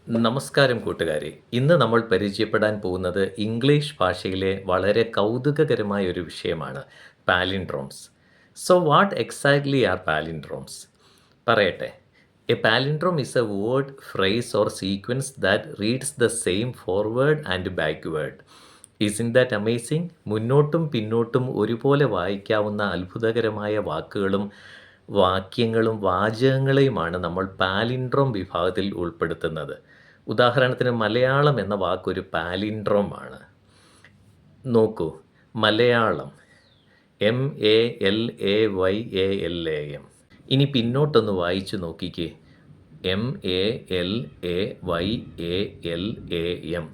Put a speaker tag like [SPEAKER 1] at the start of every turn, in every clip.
[SPEAKER 1] നമസ്കാരം കൂട്ടുകാരെ. ഇന്ന് നമ്മൾ പരിചയപ്പെടാൻ പോകുന്നത് ഇംഗ്ലീഷ് ഭാഷയിലെ വളരെ കൗതുകകരമായ ഒരു വിഷയമാണ് palindromes. So what exactly are palindromes? പറയട്ടെ. A palindrome is a word, phrase or sequence that reads the same forward and backward. Isn't that amazing? മുന്നോട്ടും പിന്നോട്ടും ഒരുപോലെ വായിക്കാവുന്ന അത്ഭുതകരമായ വാക്കുകളും വാക്യങ്ങളും വാചകങ്ങളെയുമാണ് നമ്മൾ പാലിൻഡ്രോം വിഭാഗത്തിൽ ഉൾപ്പെടുത്തുന്നത്. ഉദാഹരണത്തിന് മലയാളം എന്ന വാക്കൊരു പാലിൻഡ്രോം ആണ്. നോക്കൂ, മലയാളം MALAYALAM. ഇനി പിന്നോട്ടൊന്ന് വായിച്ചു നോക്കിക്കേ. MALAYALAM.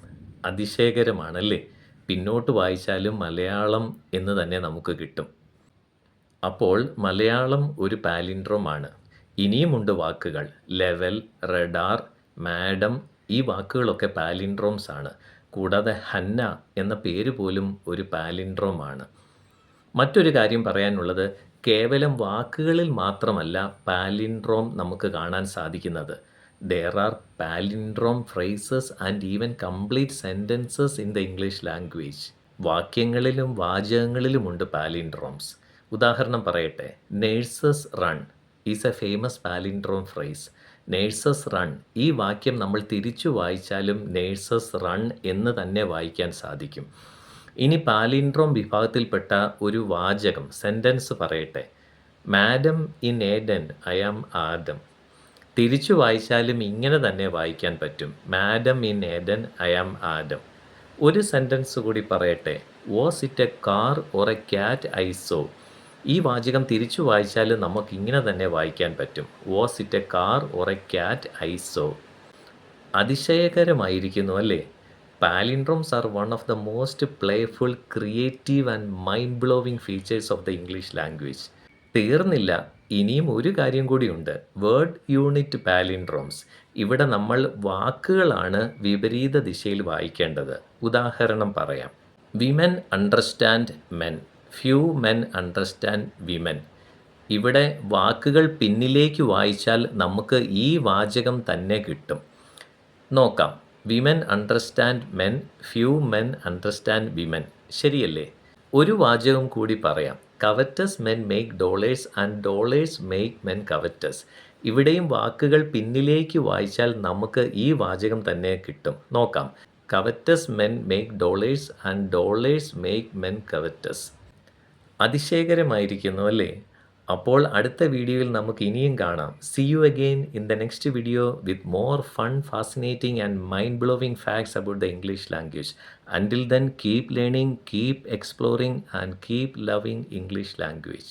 [SPEAKER 1] അതിശയകരമാണല്ലേ? പിന്നോട്ട് വായിച്ചാലും മലയാളം എന്ന് തന്നെ നമുക്ക് കിട്ടും. അപ്പോൾ മലയാളം ഒരു പാലിൻഡ്രോം ആണ്. ഇനിയുമുണ്ട് വാക്കുകൾ. ലെവൽ, റഡാർ, മാഡം, ഈ വാക്കുകളൊക്കെ പാലിൻഡ്രോംസ് ആണ്. കൂടാതെ ഹന്ന എന്ന പേര് പോലും ഒരു പാലിൻഡ്രോം ആണ്. മറ്റൊരു കാര്യം പറയാനുള്ളത്, കേവലം വാക്കുകളിൽ മാത്രമല്ല പാലിൻഡ്രോം നമുക്ക് കാണാൻ സാധിക്കുന്നത്. There are palindrome phrases and even complete sentences in the English language. വാക്യങ്ങളിലും വാചകങ്ങളിലുമുണ്ട് പാലിൻഡ്രോംസ്. ഉദാഹരണം പറയട്ടെ. Nurses run is a famous palindrome phrase. Nurses run, ഈ വാക്യം നമ്മൾ തിരിച്ചു വായിച്ചാലും നേഴ്സസ് റൺ എന്ന് തന്നെ വായിക്കാൻ സാധിക്കും. ഇനി പാലിൻഡ്രോം വിഭാഗത്തിൽപ്പെട്ട ഒരു വാചകം, സെൻറ്റൻസ് പറയട്ടെ. Madam in Eden I am Adam. തിരിച്ചു വായിച്ചാലും ഇങ്ങനെ തന്നെ വായിക്കാൻ പറ്റും. Madam in Eden I am Adam. ഒരു സെൻറ്റൻസ് കൂടി പറയട്ടെ. Was it a car or a cat I saw? ഈ വാചകം തിരിച്ചു വായിച്ചാലും നമുക്ക് ഇങ്ങനെ തന്നെ വായിക്കാൻ പറ്റും. Was it a car or a cat I saw? അതിശയകരമായിരിക്കുന്നു അല്ലേ? Palindromes are one of the most playful, creative and mind blowing features of the English language. തീർന്നില്ല, ഇനിയും ഒരു കാര്യം കൂടിയുണ്ട്. Word unit palindromes. ഇവിടെ നമ്മൾ വാക്കുകളാണ് വിപരീത ദിശയിൽ വായിക്കേണ്ടത്. ഉദാഹരണം പറയാം. Women understand men, few men understand women. ഇവിടെ വാക്കുകൾ പിന്നിലേക്ക് വായിച്ചാൽ നമുക്ക് ഈ വാചകം തന്നെ കിട്ടും. നോക്കാം. Women understand men, few men understand women. ശരിയല്ലേ? ഒരു വാചകം കൂടി പറയാം. Covetous men make dollars and dollars make men covetous. ഇവിടെയും വാക്കുകൾ പിന്നിലേക്ക് വായിച്ചാൽ നമുക്ക് ഈ വാചകം തന്നെ കിട്ടും. നോക്കാം. Covetous men make dollars and dollars make men covetous. അതിശയകരമായിരിക്കുന്നു അല്ലേ? അപ്പോൾ അടുത്ത വീഡിയോയിൽ നമുക്ക് ഇനിയും കാണാം. See you again in the next video with more fun, fascinating and mind blowing facts about the English language. Until then, keep learning, keep exploring, and keep loving English language.